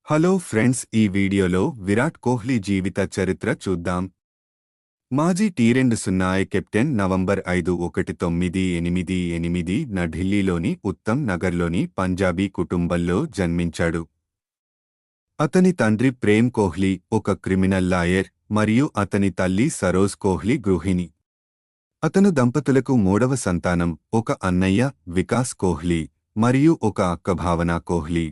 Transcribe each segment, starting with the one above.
Hello friends, ఈ వీడియోలో విరాట్ కోహ్లీ జీవిత చరిత్ర చూద్దాం. మాజీ టీ20 కెప్టెన్ నవంబర్ 5, 1988న ఢిల్లీలోని ఉత్తమ్ నగర్లోని పంజాబీ కుటుంబంలో జన్మించాడు. అతని తండ్రి ప్రేమ్ కోహ్లీ ఒక క్రిమినల్ లాయర్ మరియు అతని తల్లి సరోజ్ కోహ్లీ గృహిణి. అతను దంపతులకు మూడవ సంతానం, ఒక అన్నయ్య వికాస్ కోహ్లీ మరియు ఒక అక్క భావన కోహ్లీ.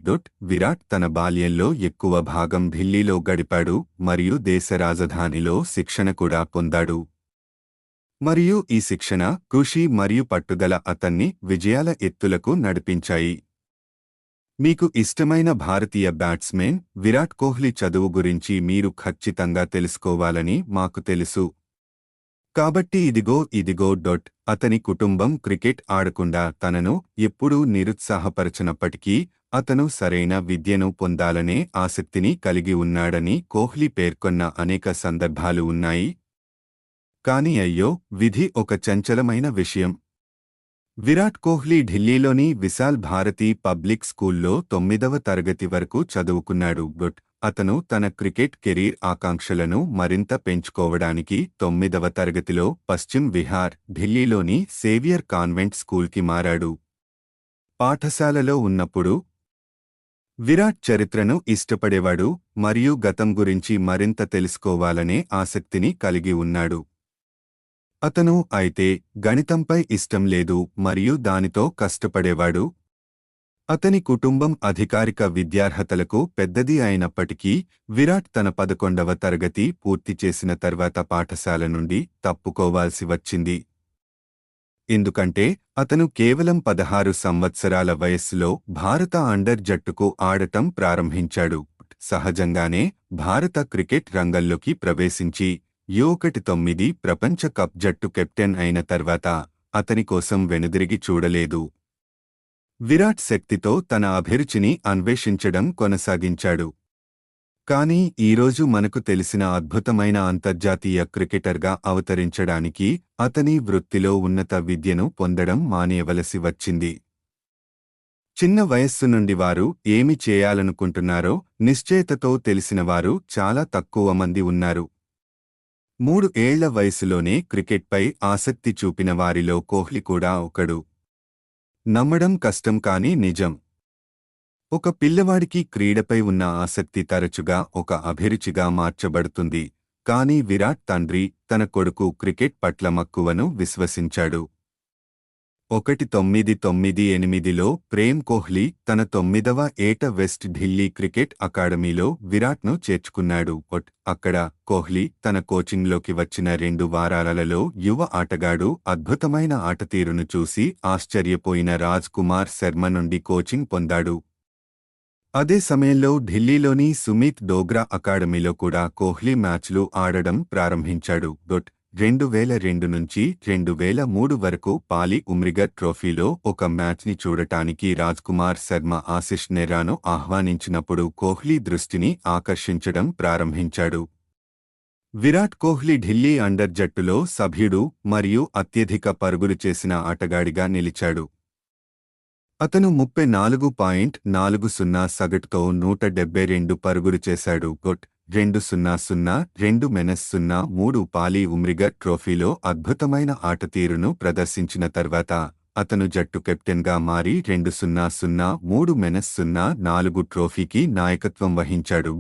విరాట్ తన బాల్యంలో ఎక్కువ భాగం ఢిల్లీలో గడిపాడు మరియు దేశ రాజధానిలో శిక్షణ కూడా పొందాడు. మరియు ఈ శిక్షణ, కృషి మరియు పట్టుదల అతన్ని విజయాల ఎత్తులకు నడిపించాయి. మీకు ఇష్టమైన భారతీయ బ్యాట్స్మెన్ విరాట్ కోహ్లీ చదువు గురించి మీరు ఖచ్చితంగా తెలుసుకోవాలని మాకు తెలుసు. కాబట్టి ఇదిగో. అతని కుటుంబం క్రికెట్ ఆడకుండా తనను ఎప్పుడూ నిరుత్సాహపరచనప్పటికీ అతను సరైన విద్యను పొందాలనే ఆసక్తిని కలిగి ఉన్నాడని కోహ్లీ పేర్కొన్న అనేక సందర్భాలు ఉన్నాయి. కాని అయ్యో, విధి ఒక చంచలమైన విషయం. విరాట్ కోహ్లీ ఢిల్లీలోని విశాల్ భారతి పబ్లిక్ స్కూల్లో 9వ తరగతి వరకు చదువుకున్నాడు. అతను తన క్రికెట్ కెరీర్ ఆకాంక్షలను మరింత పెంచుకోవడానికి 9వ తరగతిలో పశ్చిమ్ విహార్, ఢిల్లీలోని సేవియర్ కాన్వెంట్ స్కూల్కి మారాడు. పాఠశాలలో ఉన్నప్పుడు విరాట్ చరిత్రను ఇష్టపడేవాడు మరియు గతం గురించి మరింత తెలుసుకోవాలనే ఆసక్తిని కలిగి ఉన్నాడు. అతను అయితే గణితంపై ఇష్టం లేదు మరియు దానితో కష్టపడేవాడు. అతని కుటుంబం అధికారిక విద్యార్హతలకు పెద్దది అయినప్పటికీ విరాట్ తన 11వ తరగతి పూర్తి చేసిన తర్వాత పాఠశాల నుండి తప్పుకోవాల్సి వచ్చింది. ఎందుకంటే అతను కేవలం 16 సంవత్సరాల వయస్సులో భారత అండర్ జట్టుకు ఆడటం ప్రారంభించాడు. సహజంగానే భారత క్రికెట్ రంగంలోకి ప్రవేశించి U19 ప్రపంచ కప్ జట్టు కెప్టెన్ అయిన తర్వాత అతని కోసం వెనుదిరిగి చూడలేదు. విరాట్ శక్తితో తన అభిరుచిని అన్వేషించడం కొనసాగించాడు. కానీ ఈరోజు మనకు తెలిసిన అద్భుతమైన అంతర్జాతీయ క్రికెటర్గా అవతరించడానికి అతని వృత్తిలో ఉన్నత విద్యను పొందడం మానేయవలసి వచ్చింది. చిన్న వయస్సు నుండి వారు ఏమి చేయాలనుకుంటున్నారో నిశ్చయతతో తెలిసినవారు చాలా తక్కువ మంది ఉన్నారు. 3 ఏళ్ల వయసులోనే క్రికెట్పై ఆసక్తి చూపిన వారిలో కోహ్లీ కూడా ఒకడు. నమ్మడం కష్టం కానీ నిజం. ఒక పిల్లవాడికి క్రీడపై ఉన్న ఆసక్తి తరచుగా ఒక అభిరుచిగా మార్చబడుతుంది. కానీ విరాట్ తండ్రి తన కొడుకు క్రికెట్ పట్ల మక్కువను విశ్వసించాడు. 1998లో ప్రేమ్ కోహ్లీ తన 9వ ఏట వెస్ట్ ఢిల్లీ క్రికెట్ అకాడమీలో విరాట్ను చేర్చుకున్నాడు. అక్కడ కోహ్లీ తన కోచింగ్లోకి వచ్చిన 2 వారాలలో యువ ఆటగాడు అద్భుతమైన ఆటతీరును చూసి ఆశ్చర్యపోయిన రాజ్ కుమార్ శర్మ నుండి కోచింగ్ పొందాడు. అదే సమయంలో ఢిల్లీలోని సుమిత్ డోగ్రా అకాడమీలో కూడా కోహ్లీ మ్యాచ్లు ఆడడం ప్రారంభించాడు. 2002 నుంచి 2003 వరకు పాలి ఉమ్రిగర్ ట్రోఫీలో ఒక మ్యాచ్ని చూడటానికి రాజ్ కుమార్ శర్మ ఆశిష్ నెహ్రాను ఆహ్వానించినప్పుడు కోహ్లీ దృష్టిని ఆకర్షించడం ప్రారంభించాడు. విరాట్ కోహ్లీ ఢిల్లీ అండర్ జట్టులో సభ్యుడు మరియు అత్యధిక పరుగులు చేసిన ఆటగాడిగా నిలిచాడు. అతను 34.40 సగటుతో 172 పరుగులు చేశాడు. 2002-03 పాలి ఉమ్రిగర్ ట్రోఫీలో అద్భుతమైన ఆటతీరును ప్రదర్శించిన తర్వాత అతను జట్టు కెప్టెన్గా మారి 2003-04 ట్రోఫీకి నాయకత్వం వహించాడు.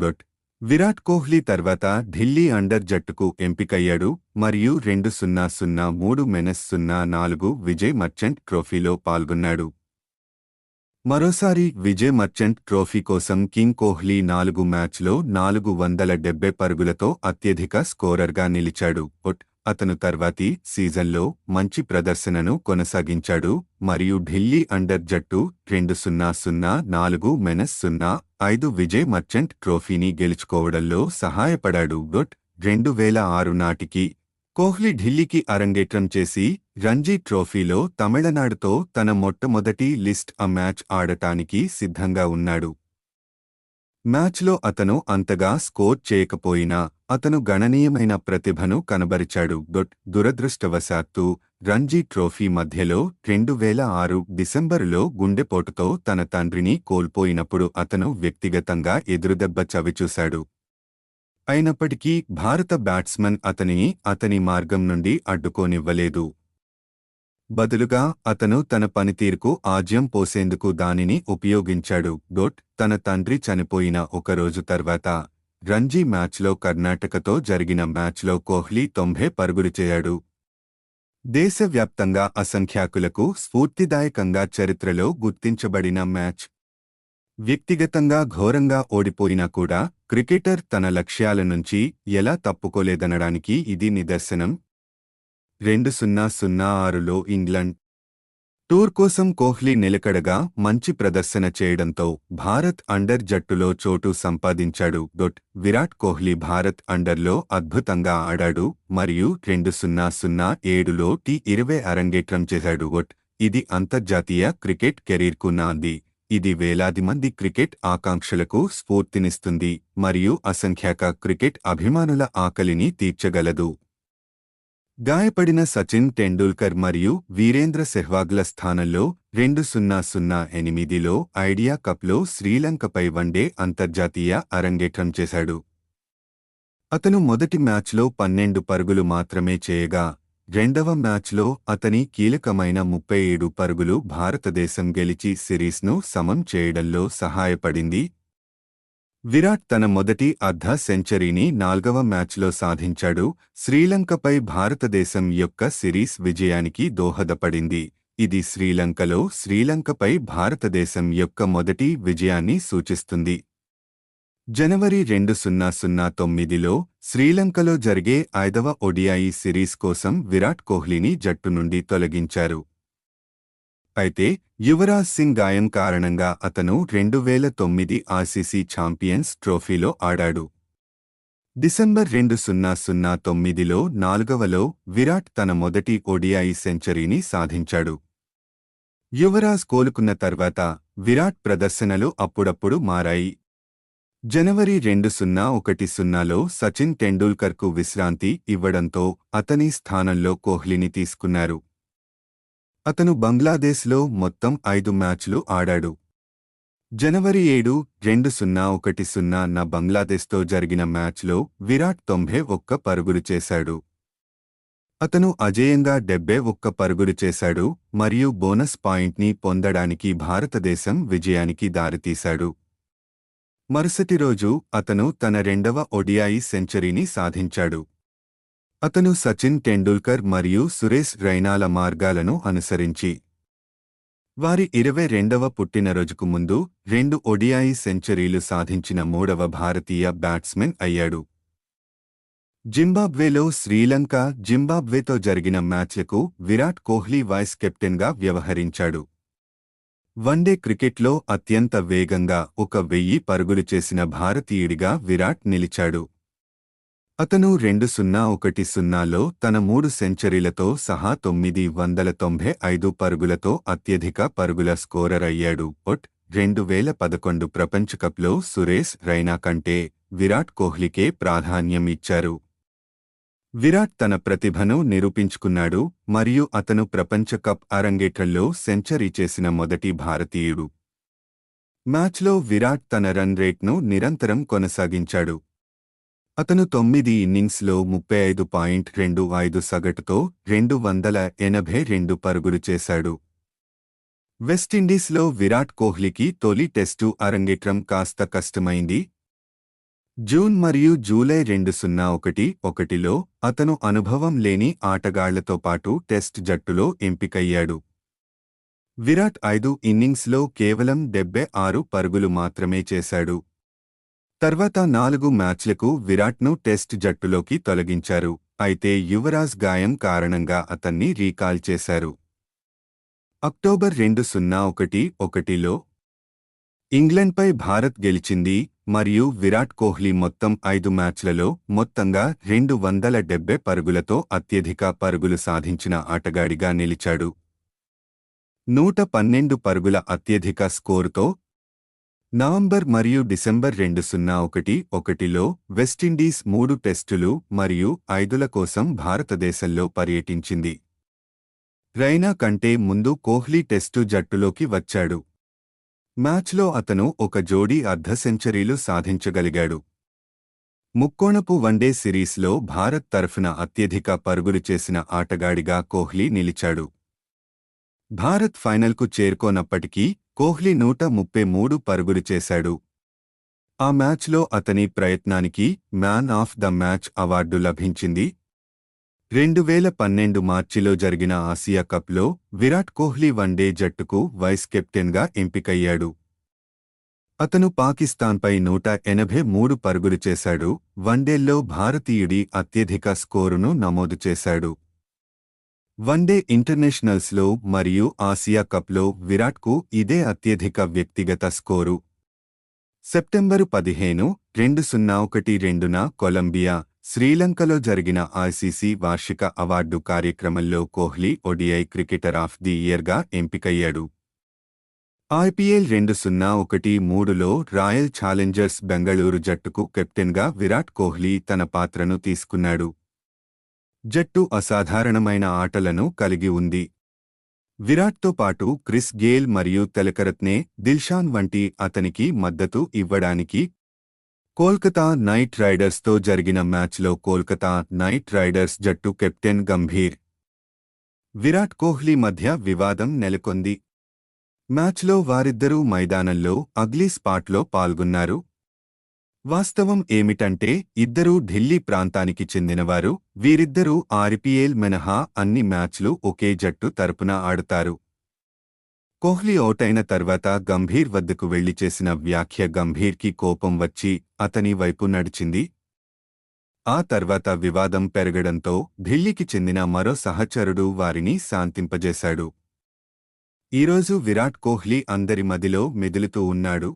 విరాట్ కోహ్లీ తర్వాత ఢిల్లీ అండర్ జట్టుకు ఎంపికయ్యాడు మరియు 2003-04 విజయ్ మర్చెంట్ ట్రోఫీలో పాల్గొన్నాడు. మరోసారి విజయ్ మర్చెంట్ ట్రోఫీ కోసం కింగ్ కోహ్లీ 4 మ్యాచ్లో 470 పరుగులతో అత్యధిక స్కోరర్గా నిలిచాడు. అతను తర్వాతి సీజన్లో మంచి ప్రదర్శనను కొనసాగించాడు మరియు ఢిల్లీ అండర్ జట్టు 2004-05 విజయ్ మర్చెంట్ ట్రోఫీని గెలుచుకోవడంలో సహాయపడాడు. 2006 నాటికి కోహ్లీ ఢిల్లీకి అరంగేట్రం చేసి రంజీ ట్రోఫీలో తమిళనాడుతో తన మొట్టమొదటి లిస్ట్ మ్యాచ్ ఆడటానికి సిద్ధంగా ఉన్నాడు. మ్యాచ్లో అతను అంతగా స్కోర్ చేయకపోయినా అతను గణనీయమైన ప్రతిభను కనబరిచాడు. దురదృష్టవశాత్తు రంజీ ట్రోఫీ మధ్యలో 2006 డిసెంబరులో గుండెపోటుతో తన తండ్రిని కోల్పోయినప్పుడు అతను వ్యక్తిగతంగా ఎదురుదెబ్బ చవిచూశాడు. అయినప్పటికీ భారత బ్యాట్స్మన్ అతనిని అతని మార్గం నుండి అడ్డుకోనివ్వలేదు. బదులుగా అతను తన పనితీరుకు ఆజ్యం పోసేందుకు దానిని ఉపయోగించాడు. తన తండ్రి చనిపోయిన ఒకరోజు తర్వాత రంజీ మ్యాచ్లో కర్ణాటకతో జరిగిన మ్యాచ్లో కోహ్లీ 90 పరుగులు చేశాడు. దేశవ్యాప్తంగా అసంఖ్యాకులకు స్ఫూర్తిదాయకంగా చరిత్రలో గుర్తించబడిన మ్యాచ్. వ్యక్తిగతంగా ఘోరంగా ఓడిపోయినా కూడా క్రికెటర్ తన లక్ష్యాల నుంచి ఎలా తప్పుకోలేదనడానికి ఇది నిదర్శనం. 2006లో ఇంగ్లండ్ టూర్ కోసం కోహ్లీ నిలకడగా మంచి ప్రదర్శన చేయడంతో భారత్ అండర్ జట్టులో చోటు సంపాదించాడు. విరాట్ కోహ్లీ భారత్ అండర్లో అద్భుతంగా ఆడాడు మరియు 2007లో T20 అరంగేట్రం చేశాడు. ఇది అంతర్జాతీయ క్రికెట్ కెరీర్కు నాంది. ఇది వేలాది మంది క్రికెట్ ఆకాంక్షలకు స్ఫూర్తినిస్తుంది మరియు అసంఖ్యాక క్రికెట్ అభిమానుల ఆకలిని తీర్చగలదు. గాయపడిన సచిన్ టెండూల్కర్ మరియు వీరేంద్ర సెహ్వాగ్ల స్థానంలో 2008లో ఐడియా కప్లో శ్రీలంకపై వన్డే అంతర్జాతీయ అరంగేట్రం చేశాడు. అతను మొదటి మ్యాచ్లో 12 పరుగులు మాత్రమే చేయగా రెండవ మ్యాచ్లో అతని కీలకమైన 37 పరుగులు భారతదేశం గెలిచి సిరీస్ను సమం చేయడంలో సహాయపడింది. విరాట్ తన మొదటి అర్ధ సెంచరీని 4వ మ్యాచ్లో సాధించాడు. శ్రీలంకపై భారతదేశం యొక్క సిరీస్ విజయానికి దోహదపడింది. ఇది శ్రీలంకలో శ్రీలంకపై భారతదేశం యొక్క మొదటి విజయాన్ని సూచిస్తుంది. జనవరి 2009లో శ్రీలంకలో జరిగే 5వ ODI సిరీస్ కోసం విరాట్ కోహ్లీని జట్టు నుండి తొలగించారు. అయితే యువరాజ్ సింగ్ గాయం కారణంగా అతను 2009 ICC ఛాంపియన్స్ ట్రోఫీలో ఆడాడు. డిసెంబర్ 2009లో 4వలో విరాట్ తన మొదటి ODI సెంచరీని సాధించాడు. యువరాజ్ కోలుకున్న తర్వాత విరాట్ ప్రదర్శనలు అప్పుడప్పుడు మారాయి. జనవరి 2010లో సచిన్ టెండూల్కర్కు విశ్రాంతి ఇవ్వడంతో అతని స్థానంలో కోహ్లీని తీసుకున్నారు. అతను బంగ్లాదేశ్లో మొత్తం 5 మ్యాచ్లు ఆడాడు. జనవరి 7, 2010న బంగ్లాదేశ్తో జరిగిన మ్యాచ్లో విరాట్ 91 పరుగులు చేశాడు. అతను అజేయంగా 71 పరుగులు చేశాడు మరియు బోనస్ పాయింట్ని పొందడానికి భారతదేశం విజయానికి దారితీశాడు. మరుసటి రోజు అతను తన రెండవ ODI సెంచరీని సాధించాడు. అతను సచిన్ టెండూల్కర్ మరియు సురేష్ రైనాల మార్గాలను అనుసరించి వారి 22వ పుట్టినరోజుకు ముందు 2 ODI సెంచరీలు సాధించిన 3వ భారతీయ బ్యాట్స్మెన్ అయ్యాడు. జింబాబ్వేలో శ్రీలంక జింబాబ్వేతో జరిగిన మ్యాచ్లకు విరాట్ కోహ్లీ వైస్ కెప్టెన్గా వ్యవహరించాడు. వన్డే క్రికెట్లో అత్యంత వేగంగా 1000 పరుగులు చేసిన భారతీయుడిగా విరాట్ నిలిచాడు. అతను 2010లో తన 3 సెంచరీలతో సహా 995 పరుగులతో అత్యధిక పరుగుల స్కోరర్ అయ్యాడు. 2011 ప్రపంచకప్లో సురేష్ రైనా కంటే విరాట్ కోహ్లీకే ప్రాధాన్యం ఇచ్చారు. విరాట్ తన ప్రతిభను నిరూపించుకున్నాడు మరియు అతను ప్రపంచ కప్ అరంగేట్రంలో సెంచరీ చేసిన మొదటి భారతీయుడు. మ్యాచ్లో విరాట్ తన రన్ రేట్ను నిరంతరం కొనసాగించాడు. అతను 9 ఇన్నింగ్స్లో 35.25 సగటుతో 282 పరుగులు చేశాడు. వెస్టిండీస్లో విరాట్ కోహ్లీకి తొలి టెస్టు అరంగేట్రం కాస్త కష్టమైంది. జూన్ మరియు జూలై 2011లో అతను అనుభవం లేని ఆటగాళ్లతో పాటు టెస్ట్ జట్టులో ఎంపికయ్యాడు. విరాట్ 5 ఇన్నింగ్స్లో కేవలం 76 పరుగులు మాత్రమే చేశాడు. తర్వాత 4 మ్యాచ్లకు విరాట్ను టెస్ట్ జట్టులోకి తొలగించారు, అయితే యువరాజ్ గాయం కారణంగా అతన్ని రీకాల్ చేశారు. అక్టోబర్ 2011లో ఇంగ్లండ్పై భారత్ గెలిచింది మరియు విరాట్ కోహ్లీ మొత్తం 5 మ్యాచ్లలో మొత్తంగా 270 పరుగులతో అత్యధిక పరుగులు సాధించిన ఆటగాడిగా నిలిచాడు. 112 పరుగుల అత్యధిక స్కోరుతో నవంబర్ మరియు డిసెంబర్ 2011లో వెస్టిండీస్ 3 టెస్టులు మరియు 5ల కోసం భారతదేశంలో పర్యటించింది. రైనా కంటే ముందు కోహ్లీ టెస్టు జట్టులోకి వచ్చాడు. మ్యాచ్లో అతను ఒక జోడీ అర్ధ సెంచరీలు సాధించగలిగాడు. ముక్కోణపు వన్డే సిరీస్లో భారత్ తరఫున అత్యధిక పరుగులు చేసిన ఆటగాడిగా కోహ్లీ నిలిచాడు. భారత్ ఫైనల్కు చేరుకోనప్పటికీ కోహ్లీ 133 పరుగులు చేశాడు. ఆ మ్యాచ్లో అతని ప్రయత్నానికి man of the match award లభించింది. 2012 మార్చిలో జరిగిన ఆసియా కప్లో విరాట్ కోహ్లీ వన్డే జట్టుకు వైస్ కెప్టెన్గా ఎంపికయ్యాడు. అతను పాకిస్తాన్పై 183 పరుగులు చేశాడు. వన్డేల్లో భారతీయుడి అత్యధిక స్కోరును నమోదు చేశాడు. వన్డే ఇంటర్నేషనల్స్లో మరియు ఆసియా కప్లో విరాట్కు ఇదే అత్యధిక వ్యక్తిగత స్కోరు. సెప్టెంబరు 15, 2012న కొలంబియా, శ్రీలంకలో జరిగిన ఐసీసీ వార్షిక అవార్డు కార్యక్రమంలో Kohli ODI cricketer of the ఇయర్గా ఎంపికయ్యాడు. ఐపీఎల్ 2013లో రాయల్ ఛాలెంజర్స్ బెంగళూరు జట్టుకు కెప్టెన్గా విరాట్ కోహ్లీ తన పాత్రను తీసుకున్నాడు. జట్టు అసాధారణమైన ఆటలను కలిగి ఉంది. విరాట్తో పాటు క్రిస్ గేల్ మరియు తిలకరత్నే దిల్షాన్ వంటి అతనికి మద్దతు ఇవ్వడానికి కోల్కతా నైట్ రైడర్స్తో జరిగిన మ్యాచ్లో కోల్కతా నైట్ రైడర్స్ జట్టు కెప్టెన్ గంభీర్, విరాట్ కోహ్లీ మధ్య వివాదం నెలకొంది. మ్యాచ్లో వారిద్దరూ మైదానంలో అగ్లీ స్పాట్లో పాల్గొన్నారు. వాస్తవం ఏమిటంటే ఇద్దరూ ఢిల్లీ ప్రాంతానికి చెందినవారు. వీరిద్దరూ ఐపీఎల్ మినహా అన్ని మ్యాచ్లు ఒకే జట్టు తరపున ఆడుతారు. కోహ్లీ అవుటైన తర్వాత గంభీర్ వద్దకు వెళ్లి చేసిన వ్యాఖ్య గంభీర్కి కోపం వచ్చి అతని వైపు నడిచింది. ఆ తర్వాత వివాదం పెరగడంతో ఢిల్లీకి చెందిన మరో సహచరుడు వారిని శాంతింపజేశాడు. ఈరోజు విరాట్ కోహ్లీ అందరి మదిలో మెదులుతూ ఉన్నాడు.